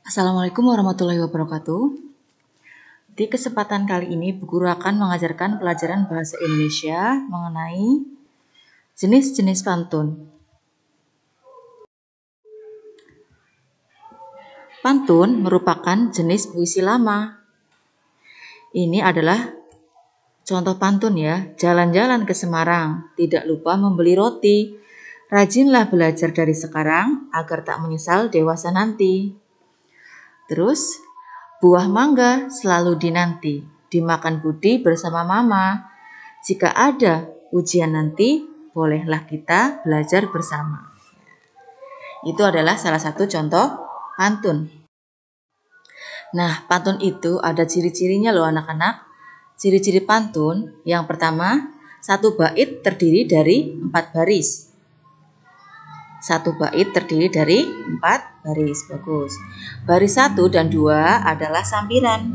Assalamualaikum warahmatullahi wabarakatuh. Di kesempatan kali ini, Bu Guru akan mengajarkan pelajaran bahasa Indonesia mengenai jenis-jenis pantun. Pantun merupakan jenis puisi lama. Ini adalah contoh pantun ya. Jalan-jalan ke Semarang, tidak lupa membeli roti. Rajinlah belajar dari sekarang agar tak menyesal dewasa nanti. Terus, buah mangga selalu dinanti, dimakan Budi bersama Mama. Jika ada ujian nanti, bolehlah kita belajar bersama. Itu adalah salah satu contoh pantun. Nah, pantun itu ada ciri-cirinya loh anak-anak. Ciri-ciri pantun, yang pertama, satu bait terdiri dari 4 baris. Satu bait terdiri dari 4 baris, bagus. Baris 1 dan 2 adalah sampiran.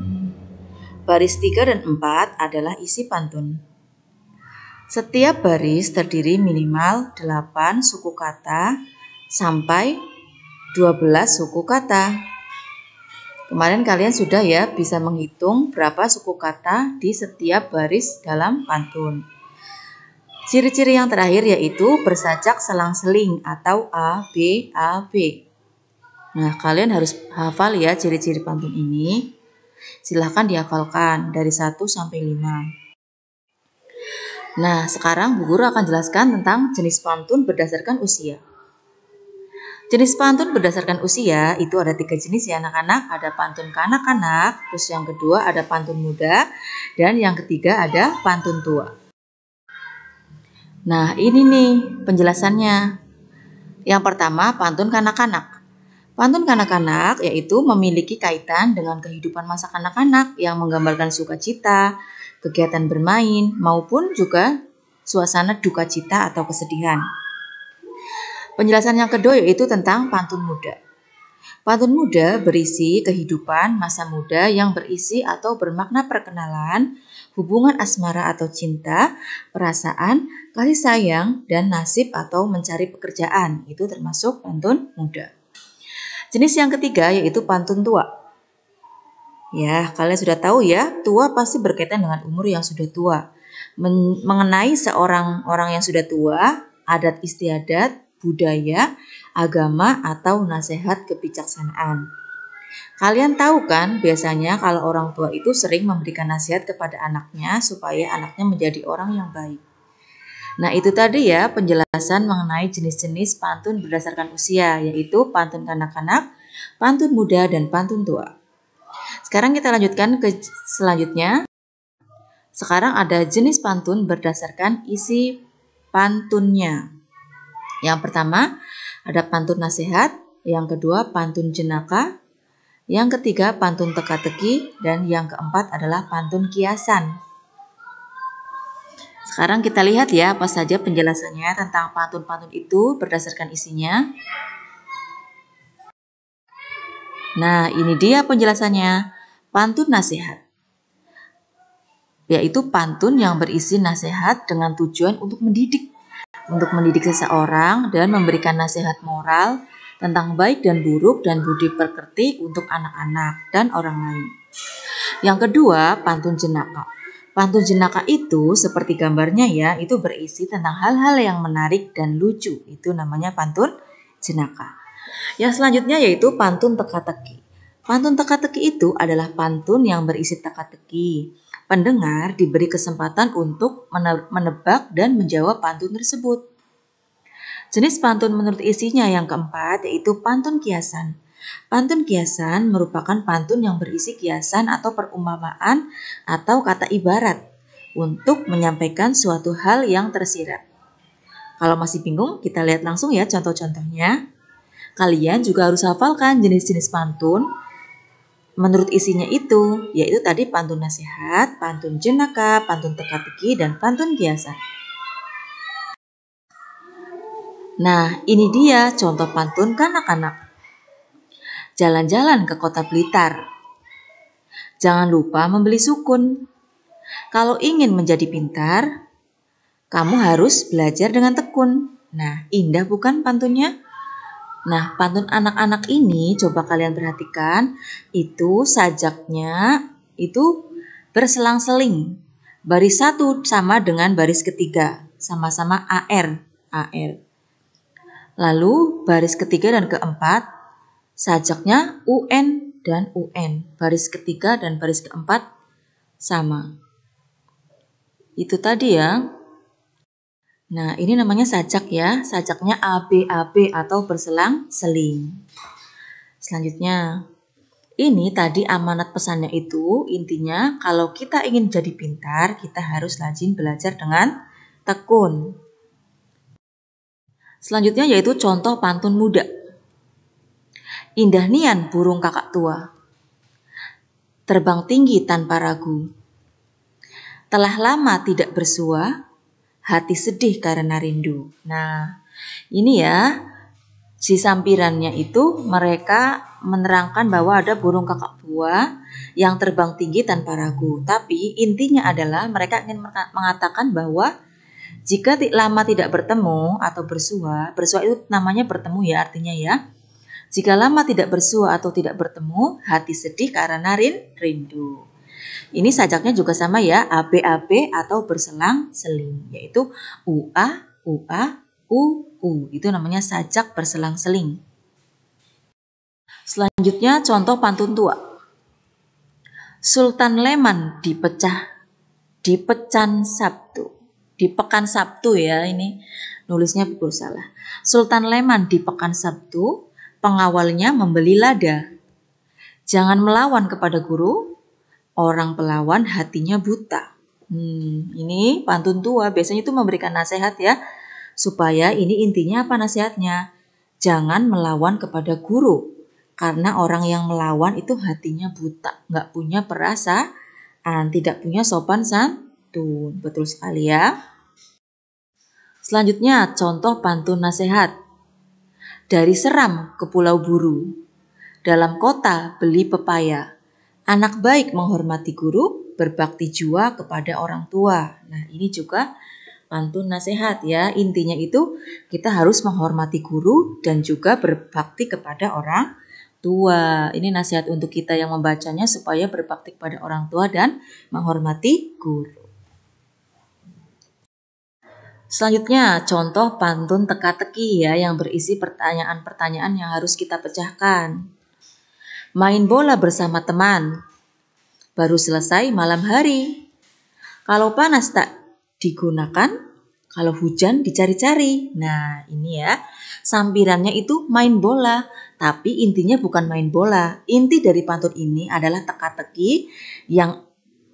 Baris 3 dan 4 adalah isi pantun. Setiap baris terdiri minimal 8 suku kata sampai 12 suku kata. Kemarin kalian sudah ya bisa menghitung berapa suku kata di setiap baris dalam pantun. Ciri-ciri yang terakhir yaitu bersajak selang-seling atau A, B, A, B. Nah, kalian harus hafal ya ciri-ciri pantun ini. Silahkan dihafalkan dari 1 sampai 5. Nah, sekarang Bu Guru akan jelaskan tentang jenis pantun berdasarkan usia. Jenis pantun berdasarkan usia itu ada 3 jenis ya anak-anak. Ada pantun kanak-kanak, terus yang kedua ada pantun muda, dan yang ketiga ada pantun tua. Nah, ini nih penjelasannya. Yang pertama, pantun kanak-kanak. Pantun kanak-kanak yaitu memiliki kaitan dengan kehidupan masa kanak-kanak yang menggambarkan sukacita, kegiatan bermain, maupun juga suasana duka cita atau kesedihan. Penjelasan yang kedua yaitu tentang pantun muda. Pantun muda berisi kehidupan masa muda yang berisi atau bermakna perkenalan, hubungan asmara atau cinta, perasaan, kasih sayang, dan nasib atau mencari pekerjaan. Itu termasuk pantun muda. Jenis yang ketiga yaitu pantun tua. Ya, kalian sudah tahu ya, tua pasti berkaitan dengan umur yang sudah tua. Mengenai seorang orang yang sudah tua, adat istiadat, budaya, agama, atau nasihat kebijaksanaan. Kalian tahu kan, biasanya kalau orang tua itu sering memberikan nasihat kepada anaknya supaya anaknya menjadi orang yang baik. Nah, itu tadi ya penjelasan mengenai jenis-jenis pantun berdasarkan usia, yaitu pantun kanak-kanak, pantun muda, dan pantun tua. Sekarang kita lanjutkan ke selanjutnya. Sekarang ada jenis pantun berdasarkan isi pantunnya. Yang pertama, ada pantun nasihat, yang kedua pantun jenaka, yang ketiga pantun teka-teki, dan yang keempat adalah pantun kiasan. Sekarang kita lihat ya apa saja penjelasannya tentang pantun-pantun itu berdasarkan isinya. Nah, ini dia penjelasannya. Pantun nasihat, yaitu pantun yang berisi nasihat dengan tujuan untuk mendidik seseorang dan memberikan nasihat moral tentang baik dan buruk dan budi pekerti untuk anak-anak dan orang lain. Yang kedua, pantun jenaka. Pantun jenaka itu seperti gambarnya ya, itu berisi tentang hal-hal yang menarik dan lucu. Itu namanya pantun jenaka. Yang selanjutnya yaitu pantun teka-teki. Pantun teka-teki itu adalah pantun yang berisi teka-teki. Pendengar diberi kesempatan untuk menebak dan menjawab pantun tersebut. Jenis pantun menurut isinya yang keempat yaitu pantun kiasan. Pantun kiasan merupakan pantun yang berisi kiasan atau perumpamaan atau kata ibarat untuk menyampaikan suatu hal yang tersirat. Kalau masih bingung, kita lihat langsung ya contoh-contohnya. Kalian juga harus hafalkan jenis-jenis pantun menurut isinya itu, yaitu tadi pantun nasihat, pantun jenaka, pantun teka-teki, dan pantun kiasan. Nah, ini dia contoh pantun kanak-kanak. Jalan-jalan ke kota Blitar. Jangan lupa membeli sukun. Kalau ingin menjadi pintar, kamu harus belajar dengan tekun. Nah, indah bukan pantunnya? Nah, pantun anak-anak ini coba kalian perhatikan, itu sajaknya itu berselang-seling. Baris satu sama dengan baris ketiga, sama-sama AR, AR. Lalu baris ketiga dan keempat, sajaknya UN dan UN. Baris ketiga dan baris keempat sama. Itu tadi ya. Nah, ini namanya sajak ya. Sajaknya ABAB atau berselang-seling. Selanjutnya, ini tadi amanat pesannya itu intinya kalau kita ingin jadi pintar, kita harus rajin belajar dengan tekun. Selanjutnya yaitu contoh pantun muda. Indah nian burung kakak tua, terbang tinggi tanpa ragu. Telah lama tidak bersua, hati sedih karena rindu. Nah, ini ya, si sampirannya itu mereka menerangkan bahwa ada burung kakak tua yang terbang tinggi tanpa ragu. Tapi intinya adalah mereka ingin mengatakan bahwa jika lama tidak bertemu atau bersua itu namanya bertemu ya artinya ya. Jika lama tidak bersua atau tidak bertemu, hati sedih karena rindu. Ini sajaknya juga sama ya, ABAB atau berselang-seling, yaitu UA, UA, UU. Itu namanya sajak berselang-seling. Selanjutnya contoh pantun tua. Sultan Leman di pecan Sabtu. Di pekan Sabtu ya, ini nulisnya betul salah. Sultan Leman di pekan Sabtu, pengawalnya membeli lada. Jangan melawan kepada guru, orang pelawan hatinya buta. Ini pantun tua biasanya itu memberikan nasihat ya. Supaya ini intinya apa nasihatnya? Jangan melawan kepada guru. Karena orang yang melawan itu hatinya buta. Nggak punya perasaan, tidak punya sopan santun. Betul sekali ya. Selanjutnya contoh pantun nasihat. Dari Seram ke Pulau Buru. Dalam kota beli pepaya. Anak baik menghormati guru, berbakti jua kepada orang tua. Nah, ini juga pantun nasihat ya. Intinya itu kita harus menghormati guru dan juga berbakti kepada orang tua. Ini nasihat untuk kita yang membacanya supaya berbakti kepada orang tua dan menghormati guru. Selanjutnya contoh pantun teka-teki ya yang berisi pertanyaan-pertanyaan yang harus kita pecahkan. Main bola bersama teman. Baru selesai malam hari. Kalau panas tak digunakan, kalau hujan dicari-cari. Nah, ini ya. Sampirannya itu main bola, tapi intinya bukan main bola. Inti dari pantun ini adalah teka-teki yang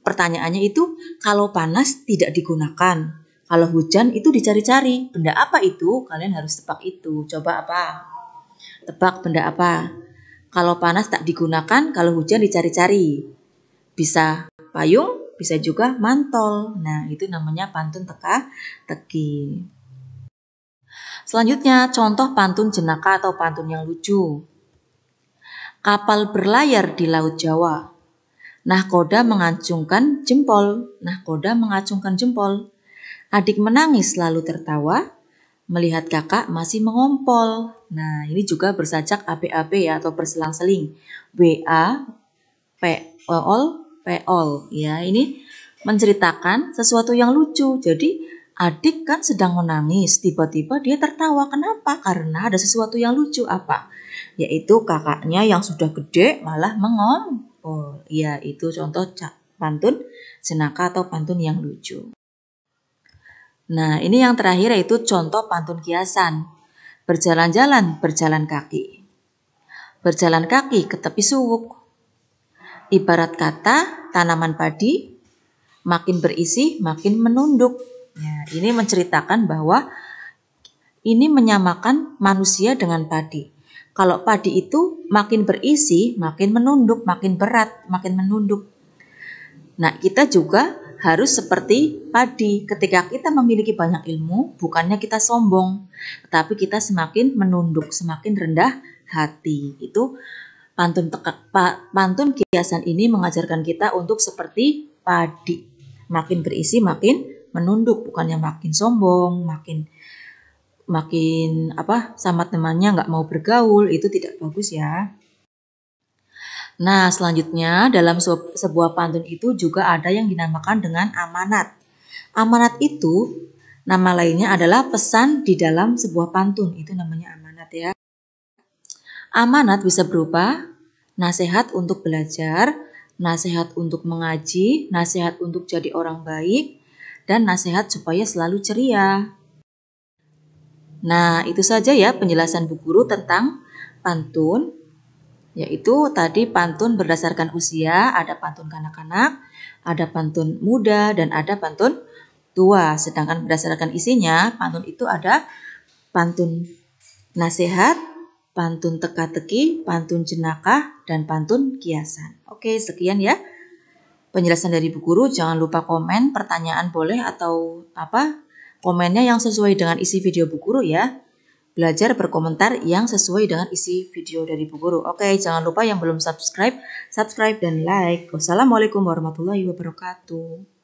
pertanyaannya itu kalau panas tidak digunakan, kalau hujan itu dicari-cari. Benda apa itu? Kalian harus tebak itu. Coba apa? Tebak benda apa? Kalau panas tak digunakan, kalau hujan dicari-cari. Bisa payung, bisa juga mantol. Nah, itu namanya pantun teka-teki. Selanjutnya, contoh pantun jenaka atau pantun yang lucu. Kapal berlayar di Laut Jawa. Nahkoda mengacungkan jempol. Nahkoda mengacungkan jempol. Adik menangis lalu tertawa. Melihat kakak masih mengompol. Nah, ini juga bersajak ABAB ya atau berselang-seling. WA, POL ya. Ini menceritakan sesuatu yang lucu. Jadi adik kan sedang menangis, tiba-tiba dia tertawa. Kenapa? Karena ada sesuatu yang lucu. Apa? Yaitu kakaknya yang sudah gede malah mengompol. Ya, itu contoh pantun jenaka atau pantun yang lucu. Nah, ini yang terakhir yaitu contoh pantun kiasan. Berjalan-jalan, berjalan kaki. Berjalan kaki ke tepi suwuk. Ibarat kata tanaman padi, makin berisi, makin menunduk. Ya, ini menceritakan bahwa ini menyamakan manusia dengan padi. Kalau padi itu makin berisi, makin menunduk, makin berat, makin menunduk. Nah, kita juga harus seperti padi. Ketika kita memiliki banyak ilmu, bukannya kita sombong, tetapi kita semakin menunduk, semakin rendah hati. Itu pantun kiasan ini mengajarkan kita untuk seperti padi. Makin berisi, makin menunduk, bukannya makin sombong, makin makin sama temannya nggak mau bergaul, itu tidak bagus ya. Nah, selanjutnya dalam sebuah pantun itu juga ada yang dinamakan dengan amanat. Amanat itu nama lainnya adalah pesan di dalam sebuah pantun, itu namanya amanat ya. Amanat bisa berupa nasihat untuk belajar, nasihat untuk mengaji, nasihat untuk jadi orang baik, dan nasihat supaya selalu ceria. Nah, itu saja ya penjelasan Bu Guru tentang pantun. Yaitu tadi pantun berdasarkan usia, ada pantun kanak-kanak, ada pantun muda, dan ada pantun tua. Sedangkan berdasarkan isinya, pantun itu ada pantun nasihat, pantun teka-teki, pantun jenakah, dan pantun kiasan. Oke, sekian ya penjelasan dari Bu Guru. Jangan lupa komen, pertanyaan boleh atau komennya yang sesuai dengan isi video Bu Guru ya. Belajar berkomentar yang sesuai dengan isi video dari Bu Guru. Oke, jangan lupa yang belum subscribe dan like. Wassalamualaikum warahmatullahi wabarakatuh.